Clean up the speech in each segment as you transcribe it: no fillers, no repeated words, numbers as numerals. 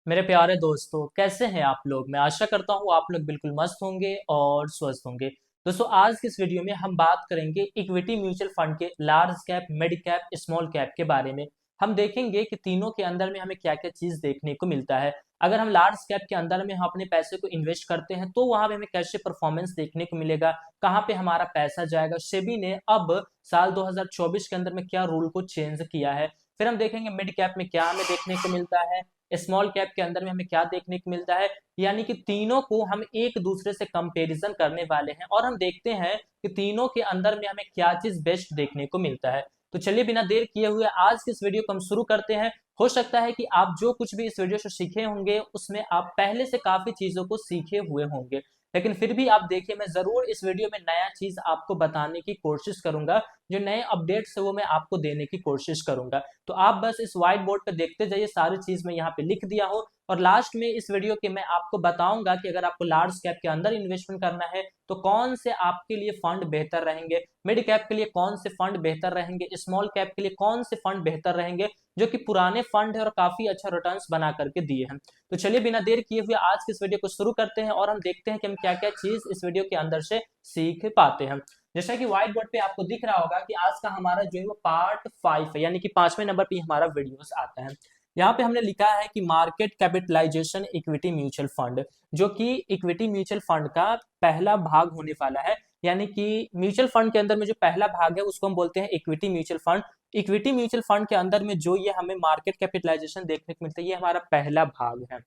मेरे प्यारे दोस्तों, कैसे हैं आप लोग। मैं आशा करता हूँ आप लोग बिल्कुल मस्त होंगे और स्वस्थ होंगे। दोस्तों, आज की इस वीडियो में हम बात करेंगे इक्विटी म्यूचुअल फंड के large cap, mid cap, small cap के बारे में। हम देखेंगे कि तीनों के अंदर में हमें क्या क्या चीज देखने को मिलता है। अगर हम लार्ज कैप के अंदर में हम अपने पैसे को इन्वेस्ट करते हैं तो वहां पे हमें कैसे परफॉर्मेंस देखने को मिलेगा, कहाँ पे हमारा पैसा जाएगा। सेबी ने अब साल 2024 के अंदर में क्या रूल को चेंज किया है। फिर हम देखेंगे मिड कैप में क्या हमें देखने को मिलता है, स्मॉल कैप के अंदर में हमें क्या देखने को मिलता है। यानी कि तीनों को हम एक दूसरे से कंपैरिजन करने वाले हैं और हम देखते हैं कि तीनों के अंदर में हमें क्या चीज बेस्ट देखने को मिलता है। तो चलिए बिना देर किए हुए आज की इस वीडियो को हम शुरू करते हैं। हो सकता है कि आप जो कुछ भी इस वीडियो से सीखे होंगे उसमें आप पहले से काफी चीजों को सीखे हुए होंगे, लेकिन फिर भी आप देखिए, मैं जरूर इस वीडियो में नया चीज आपको बताने की कोशिश करूंगा। जो नए अपडेट्स है वो मैं आपको देने की कोशिश करूंगा। तो आप बस इस व्हाइट बोर्ड पे देखते जाइए, सारी चीज मैं यहाँ पे लिख दिया हूँ। और लास्ट में इस वीडियो के मैं आपको बताऊंगा कि अगर आपको लार्ज कैप के अंदर इन्वेस्टमेंट करना है तो कौन से आपके लिए फंड बेहतर रहेंगे, मिड कैप के लिए कौन से फंड बेहतर रहेंगे, स्मॉल कैप के लिए कौन से फंड बेहतर रहेंगे, जो कि पुराने फंड है और काफी अच्छा रिटर्न्स बना करके दिए हैं। तो चलिए बिना देर किए हुए आज की इस वीडियो को शुरू करते हैं और हम देखते हैं कि हम क्या क्या चीज इस वीडियो के अंदर से सीख पाते हैं। जैसा कि व्हाइट बोर्ड पे आपको दिख रहा होगा कि आज का हमारा जो है वो पार्ट 5 है, यानी कि 5वें नंबर पे हमारा वीडियोस आता है। यहाँ पे हमने लिखा है कि market capitalisation equity mutual fund, जो कि इक्विटी म्यूचुअल फंड का पहला भाग होने वाला है। यानी कि म्यूचुअल फंड के अंदर में जो पहला भाग है उसको हम बोलते हैं equity mutual fund. Equity mutual fund के अंदर में जो ये हमें मार्केट कैपिटलाइजेशन देखने को मिलता है, ये हमारा पहला भाग है।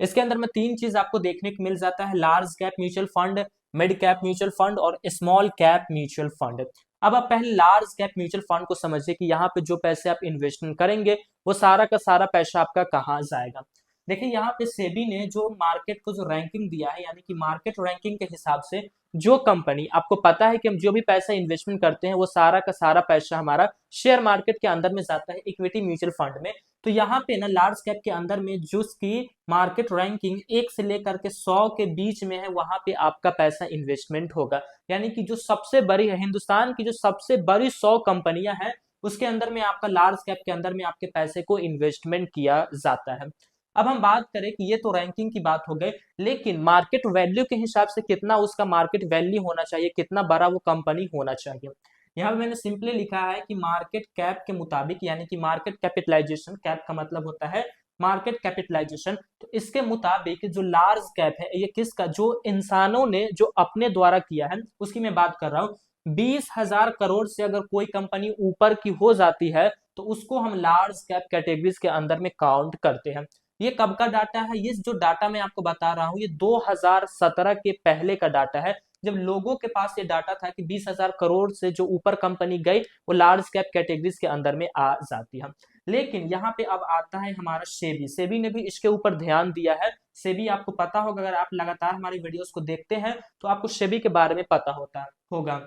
इसके अंदर में तीन चीज आपको देखने को मिल जाता है: large cap mutual fund, mid cap mutual fund और स्मॉल कैप म्यूचुअल फंड। अब आप पहले लार्ज कैप म्यूचुअल फंड को समझिए कि यहाँ पे जो पैसे आप इन्वेस्टमेंट करेंगे वो सारा का सारा पैसा आपका कहाँ जाएगा। देखिए, यहाँ पे सेबी ने जो मार्केट को जो रैंकिंग दिया है, यानी कि मार्केट रैंकिंग के हिसाब से जो कंपनी, आपको पता है कि हम जो भी पैसा इन्वेस्टमेंट करते हैं वो सारा का सारा पैसा हमारा शेयर मार्केट के अंदर में जाता है, इक्विटी म्यूचुअल फंड में। तो यहाँ पे ना लार्ज कैप के अंदर में जो उसकी मार्केट रैंकिंग 1 से लेकर के 100 के बीच में है, वहां पे आपका पैसा इन्वेस्टमेंट होगा। यानी कि जो सबसे बड़ी है, हिंदुस्तान की जो सबसे बड़ी 100 कंपनियां हैं उसके अंदर में आपका लार्ज कैप के अंदर में आपके पैसे को इन्वेस्टमेंट किया जाता है। अब हम बात करें कि ये तो रैंकिंग की बात हो गई, लेकिन मार्केट वैल्यू के हिसाब से कितना उसका मार्केट वैल्यू होना चाहिए, कितना बड़ा वो कंपनी होना चाहिए। यहाँ पे मैंने सिंपली लिखा है कि मार्केट कैप के मुताबिक, यानी कि मार्केट कैपिटलाइजेशन, कैप का मतलब होता है मार्केट कैपिटलाइजेशन। तो इसके मुताबिक जो लार्ज कैप है, ये किसका, जो इंसानों ने जो अपने द्वारा किया है उसकी मैं बात कर रहा हूँ। 20,000 करोड़ से अगर कोई कंपनी ऊपर की हो जाती है तो उसको हम लार्ज कैप कैटेगरीज के अंदर में काउंट करते हैं। ये कब का डाटा है? ये जो डाटा मैं आपको बता रहा हूँ ये 2017 के पहले का डाटा है, जब लोगों के पास ये डाटा था कि 20,000 करोड़ से जो ऊपर कंपनी गई वो लार्ज कैप कैटेगरीज के अंदर में आ जाती है। लेकिन यहाँ पे अब आता है हमारा सेबी। सेबी ने भी इसके ऊपर ध्यान दिया है। सेबी आपको पता होगा, अगर आप लगातार हमारी वीडियोस को देखते हैं तो आपको सेबी के बारे में पता होगा।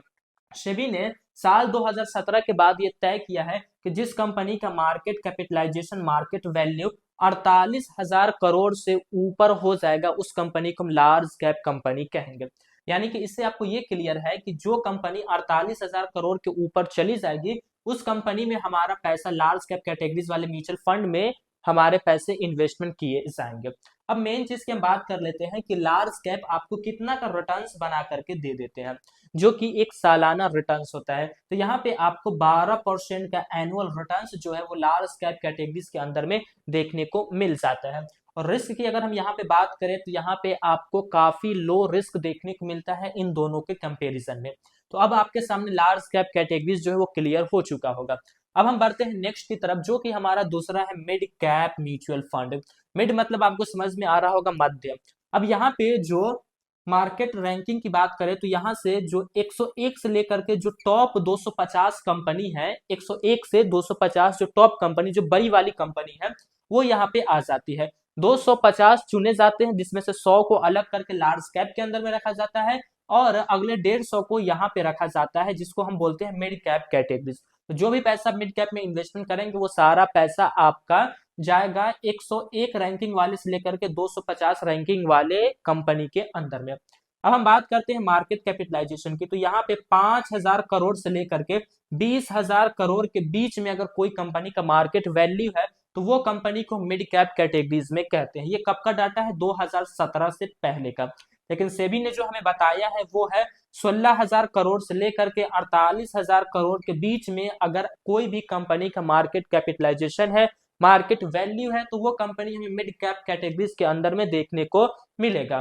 सेबी ने साल 2017 के बाद ये तय किया है कि जिस कंपनी का market capitalisation, market value 48,000 crore से ऊपर हो जाएगा उस कंपनी को हम लार्ज कैप कंपनी कहेंगे। यानी कि इससे आपको ये क्लियर है कि जो कंपनी 48,000 करोड़ के ऊपर चली जाएगी उस कंपनी में हमारा पैसा लार्ज कैप कैटेगरीज वाले म्यूचुअल फंड में हमारे पैसे इन्वेस्टमेंट किए जाएंगे। अब मेन चीज की हम बात कर लेते हैं कि लार्ज कैप आपको कितना का रिटर्न्स बना करके दे देते हैं, जो कि एक सालाना रिटर्न्स होता है। तो यहाँ पे आपको 12% का एनुअल रिटर्न्स जो है वो लार्ज कैप कैटेगरीज के अंदर में देखने को मिल जाता है। और रिस्क की अगर हम यहाँ पे बात करें तो यहाँ पे आपको काफी लो रिस्क देखने को मिलता है इन दोनों के कंपैरिजन में। तो अब आपके सामने लार्ज कैप कैटेगरीज जो है वो क्लियर हो चुका होगा। अब हम बढ़ते हैं नेक्स्ट की तरफ, जो कि हमारा दूसरा है mid cap mutual fund. Mid मतलब आपको समझ में आ रहा होगा मध्य। अब यहाँ पे जो मार्केट रैंकिंग की बात करें तो यहाँ से जो 101 से लेकर के जो टॉप 250 कंपनी है, 101 से 250 जो टॉप कंपनी, जो बड़ी वाली कंपनी है, वो यहाँ पे आ जाती है। 250 चुने जाते हैं जिसमें से 100 को अलग करके लार्ज कैप के अंदर में रखा जाता है और अगले 150 को यहाँ पे रखा जाता है, जिसको हम बोलते हैं मिड कैप कैटेगरीज। तो जो भी पैसा मिड कैप में इन्वेस्टमेंट करेंगे वो सारा पैसा आपका जाएगा 101 रैंकिंग वाले से लेकर के 250 रैंकिंग वाले कंपनी के अंदर में। अब हम बात करते हैं मार्केट कैपिटलाइजेशन की, तो यहाँ पे 5,000 करोड़ से लेकर के 20,000 करोड़ के बीच में अगर कोई कंपनी का मार्केट वैल्यू है तो वो कंपनी को मिड कैप कैटेगरीज में कहते हैं। ये कब का डाटा है? 2017 से पहले का। लेकिन सेबी ने जो हमें बताया है वो है 16,000 करोड़ से लेकर के 48,000 करोड़ के बीच में अगर कोई भी कंपनी का मार्केट कैपिटलाइजेशन है, मार्केट वैल्यू है, तो वो कंपनी हमें मिड कैप कैटेगरीज के अंदर में देखने को मिलेगा।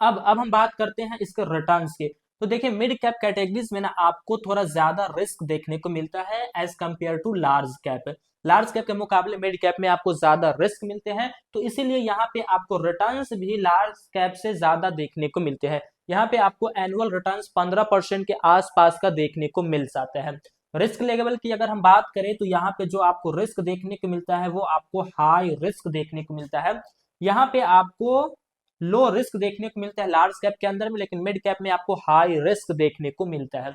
अब हम बात करते हैं इसके रिटर्न्स की। तो देखिए मिड कैप कैटेगरीज में ना आपको थोड़ा ज्यादा रिस्क देखने को मिलता है as compare to large cap. Large cap के मुकाबले मिड कैप में आपको ज्यादा रिस्क मिलते हैं, तो इसीलिए यहाँ पे आपको रिटर्न्स भी लार्ज कैप से ज्यादा देखने को मिलते हैं। यहाँ पे आपको एनुअल रिटर्न्स 15% के आसपास का देखने को मिल जाता है। रिस्क लेवल की अगर हम बात करें तो यहाँ पे जो आपको रिस्क देखने को मिलता है वो आपको हाई रिस्क देखने को मिलता है। यहाँ पे आपको लो रिस्क देखने को मिलता है लार्ज कैप के अंदर में, लेकिन मिड कैप में आपको हाई रिस्क देखने को मिलता है।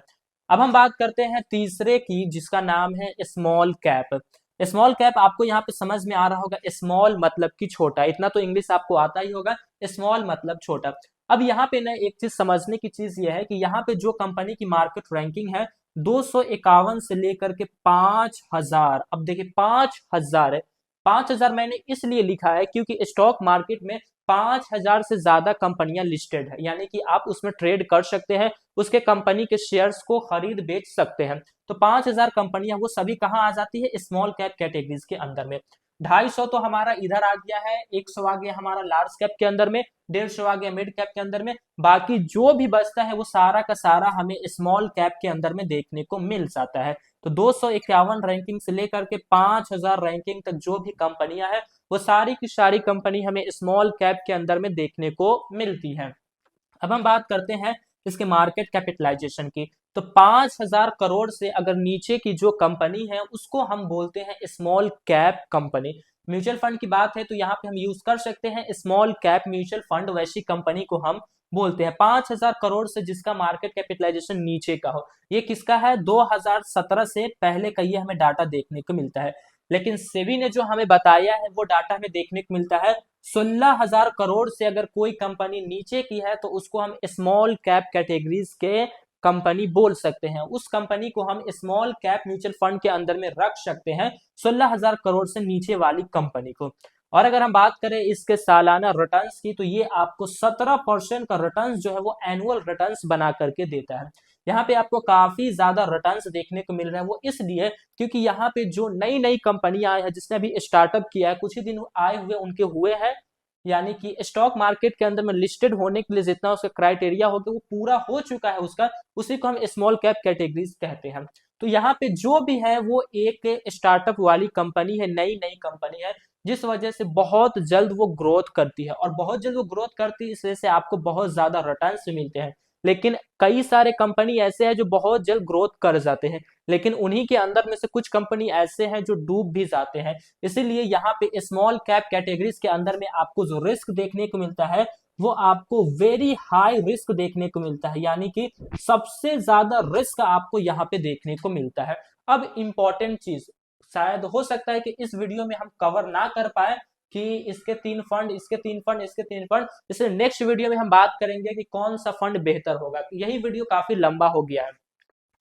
अब हम बात करते हैं तीसरे की, जिसका नाम है स्मॉल कैप। स्मॉल कैप आपको यहाँ पे समझ में आ रहा होगा, स्मॉल मतलब कि छोटा, इतना तो इंग्लिश आपको आता ही होगा, स्मॉल मतलब छोटा। अब यहाँ पे ना एक चीज समझने की चीज ये है कि यहाँ पे जो कंपनी की मार्केट रैंकिंग है 251 से लेकर के 5,000, अब देखिए 5,000 है। 5,000 मैंने इसलिए लिखा है क्योंकि स्टॉक मार्केट में 5,000 से ज्यादा कंपनियां लिस्टेड है, यानी कि आप उसमें ट्रेड कर सकते हैं, उसके कंपनी के शेयर्स को खरीद बेच सकते हैं। तो 5,000 कंपनियां वो सभी कहाँ आ जाती है? स्मॉल कैप कैटेगरीज के अंदर में। 250 तो हमारा इधर आ गया है, 100 आ गया हमारा लार्ज कैप के अंदर में, 150 आ गया मिड कैप के अंदर में, बाकी जो भी बचता है वो सारा का सारा हमें स्मॉल कैप के अंदर में देखने को मिल जाता है। तो 251 रैंकिंग से लेकर के 5,000 रैंकिंग तक जो भी कंपनियां हैं वो सारी की सारी कंपनी हमें स्मॉल कैप के अंदर में देखने को मिलती है। अब हम बात करते हैं इसके मार्केट कैपिटलाइजेशन की। तो 5,000 करोड़ से अगर नीचे की जो कंपनी है उसको हम बोलते हैं small cap company. Mutual fund की बात है तो यहाँ पे हम यूज कर सकते हैं स्मॉल कैप म्यूचुअल फंड, वैसी कंपनी को हम बोलते हैं। 5,000 करोड़ से जिसका मार्केट कैपिटलाइजेशन नीचे का हो, ये किसका है? 2017 से पहले का ये हमें डाटा देखने को मिलता है। लेकिन सेबी ने जो हमें बताया है वो डाटा हमें देखने को मिलता है 16,000 करोड़ से अगर कोई कंपनी नीचे की है तो उसको हम स्मॉल कैप कैटेगरीज के कंपनी बोल सकते हैं। उस कंपनी को हम स्मॉल कैप म्यूचुअल फंड के अंदर में रख सकते हैं, 16,000 करोड़ से नीचे वाली कंपनी को। और अगर हम बात करें इसके सालाना रिटर्न्स की तो ये आपको 17% का रिटर्न्स जो है वो एनुअल रिटर्न्स बना करके देता है। यहाँ पे आपको काफी ज्यादा रिटर्न्स देखने को मिल रहा है, वो इसलिए क्योंकि यहाँ पे जो नई नई कंपनियां आई है, जिसने अभी स्टार्टअप किया है, कुछ ही दिन आए हुए उनके हुए हैं, यानी कि स्टॉक मार्केट के अंदर में लिस्टेड होने के लिए जितना उसका क्राइटेरिया होगा वो पूरा हो चुका है उसका, उसी को हम स्मॉल कैप कैटेगरीज कहते हैं। तो यहाँ पे जो भी है वो एक स्टार्टअप वाली कंपनी है, नई नई कंपनी है, जिस वजह से बहुत जल्द वो ग्रोथ करती है, और बहुत जल्द वो ग्रोथ करती है इस वजह से आपको बहुत ज्यादा रिटर्न्स मिलते हैं। लेकिन कई सारे कंपनी ऐसे हैं जो बहुत जल्द ग्रोथ कर जाते हैं, लेकिन उन्हीं के अंदर में से कुछ कंपनी ऐसे हैं जो डूब भी जाते हैं। इसीलिए यहाँ पे स्मॉल कैप कैटेगरीज के अंदर में आपको जो रिस्क देखने को मिलता है वो आपको वेरी हाई रिस्क देखने को मिलता है, यानी कि सबसे ज्यादा रिस्क आपको यहाँ पे देखने को मिलता है। अब इंपॉर्टेंट चीज, शायद हो सकता है कि इस वीडियो में हम कवर ना कर पाए कि इसके 3 फंड, इसके 3 फंड, इसके 3 फंड, इसलिए नेक्स्ट वीडियो में हम बात करेंगे कि कौन सा फंड बेहतर होगा। यही वीडियो काफी लंबा हो गया है।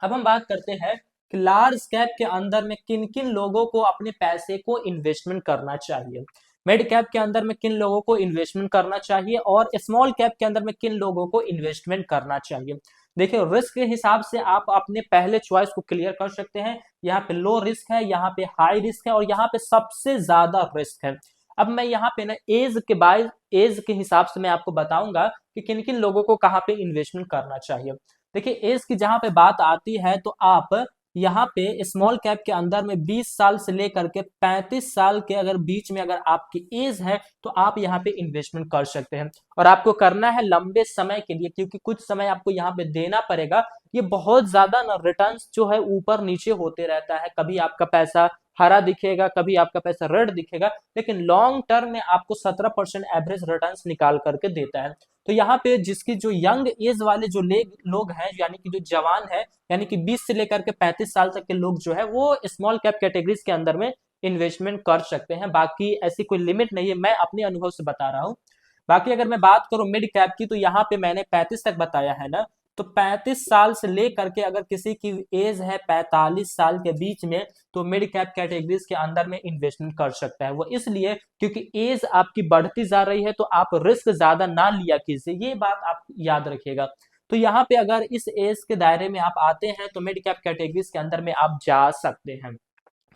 अब हम बात करते हैं कि लार्ज कैप के अंदर में किन किन लोगों को अपने पैसे को इन्वेस्टमेंट करना चाहिए, मिड कैप के अंदर में किन लोगों को इन्वेस्टमेंट करना चाहिए, और स्मॉल कैप के अंदर में किन लोगों को इन्वेस्टमेंट करना चाहिए। देखिए रिस्क के हिसाब से आप अपने पहले चॉइस को क्लियर कर सकते हैं। यहाँ पे लो रिस्क है, यहाँ पे हाई रिस्क है, और यहाँ पे सबसे ज्यादा रिस्क है। अब मैं यहाँ पे ना एज के हिसाब से मैं आपको बताऊंगा कि किन किन लोगों को कहाँ पे इन्वेस्टमेंट करना चाहिए। देखिए एज की जहां पे बात आती है तो आप यहाँ पे स्मॉल कैप के अंदर में 20 साल से लेकर के 35 साल के अगर बीच में अगर आपकी एज है तो आप यहाँ पे इन्वेस्टमेंट कर सकते हैं, और आपको करना है लंबे समय के लिए, क्योंकि कुछ समय आपको यहाँ पे देना पड़ेगा। ये बहुत ज्यादा ना रिटर्न्स जो है ऊपर नीचे होते रहता है, कभी आपका पैसा हरा दिखेगा, कभी आपका पैसा रेड दिखेगा, लेकिन लॉन्ग टर्म में आपको 17% एवरेज रिटर्न्स निकाल करके देता है। तो यहाँ पे जिसकी जो यंग एज वाले जो लोग हैं, यानी कि जो जवान है, यानी कि 20 से लेकर के 35 साल तक के लोग जो है वो स्मॉल कैप कैटेगरीज के अंदर में इन्वेस्टमेंट कर सकते हैं। बाकी ऐसी कोई लिमिट नहीं है, मैं अपने अनुभव से बता रहा हूँ। बाकी अगर मैं बात करूं मिड कैप की तो यहाँ पे मैंने 35 तक बताया है ना, तो 35 साल से लेकर के अगर किसी की एज है 45 साल के बीच में, तो मिड कैप कैटेगरीज के अंदर में इन्वेस्टमेंट कर सकता है। वो इसलिए क्योंकि एज आपकी बढ़ती जा रही है, तो आप रिस्क ज्यादा ना लिया कीजिए, ये बात आप याद रखिएगा। तो यहाँ पे अगर इस एज के दायरे में आप आते हैं तो मिड कैप कैटेगरीज के अंदर में आप जा सकते हैं।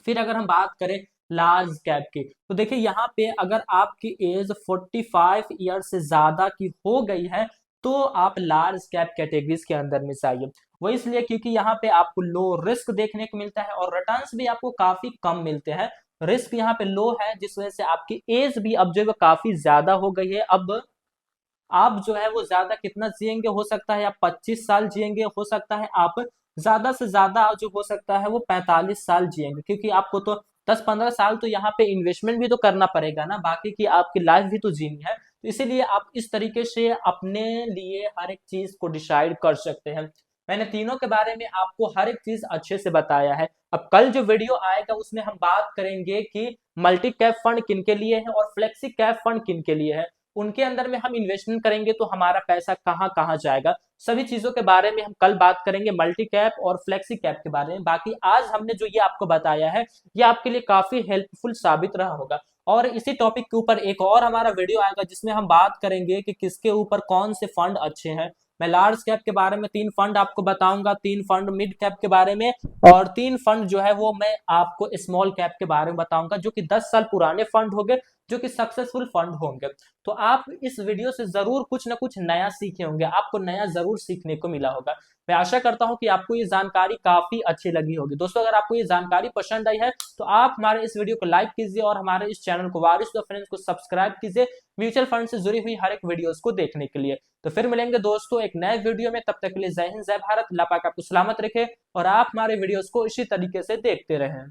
फिर अगर हम बात करें लार्ज कैप की, तो देखिए यहाँ पे अगर आपकी एज 45 ईयर से ज्यादा की हो गई है, तो आप लार्ज कैप कैटेगरीज के अंदर में जाइए। वो इसलिए क्योंकि यहाँ पे आपको लो रिस्क देखने को मिलता है और रिटर्न्स भी आपको काफी कम मिलते हैं। रिस्क यहाँ पे लो है, जिस वजह से आपकी एज भी अब जो है वो काफी ज्यादा हो गई है। अब आप जो है वो ज्यादा कितना जिएंगे, हो सकता है आप 25 साल जिएंगे, हो सकता है आप ज्यादा से ज्यादा जो हो सकता है वो 45 साल जिएंगे, क्योंकि आपको तो 10-15 साल तो यहाँ पे इन्वेस्टमेंट भी तो करना पड़ेगा ना, बाकी की आपकी लाइफ भी तो जीनी है। तो इसीलिए आप इस तरीके से अपने लिए हर एक चीज को डिसाइड कर सकते हैं। मैंने तीनों के बारे में आपको हर एक चीज अच्छे से बताया है। अब कल जो वीडियो आएगा उसमें हम बात करेंगे कि मल्टी कैप फंड किन के लिए है और फ्लेक्सी कैप फंड किन के लिए है, उनके अंदर में हम इन्वेस्टमेंट करेंगे तो हमारा पैसा कहाँ कहाँ जाएगा, सभी चीजों के बारे में हम कल बात करेंगे, मल्टी कैप और फ्लेक्सी कैप के बारे में। बाकी आज हमने जो ये आपको बताया है ये आपके लिए काफी हेल्पफुल साबित रहा होगा। और इसी टॉपिक के ऊपर एक और हमारा वीडियो आएगा जिसमें हम बात करेंगे कि किसके ऊपर कौन से फंड अच्छे हैं। मैं लार्ज कैप के बारे में 3 फंड आपको बताऊंगा, 3 फंड मिड कैप के बारे में, और 3 फंड जो है वो मैं आपको स्मॉल कैप के बारे में बताऊंगा, जो कि 10 साल पुराने फंड हो गए, जो कि सक्सेसफुल फंड होंगे। तो आप इस वीडियो से जरूर कुछ ना कुछ नया सीखे होंगे, आपको नया जरूर सीखने को मिला होगा। मैं आशा करता हूं कि आपको ये जानकारी काफी अच्छी लगी होगी। दोस्तों अगर आपको ये जानकारी पसंद आई है तो आप हमारे इस वीडियो को लाइक कीजिए और हमारे इस चैनल को वारिस फ्रेंड्स को सब्सक्राइब कीजिए म्यूचुअल फंड से जुड़ी हुई हर एक वीडियोस को देखने के लिए। तो फिर मिलेंगे दोस्तों एक नए वीडियो में, तब तक के लिए जय हिंद जय भारत, अल्लाह पाक आपको सलामत रखे और आप हमारे वीडियोस को इसी तरीके से देखते रहें।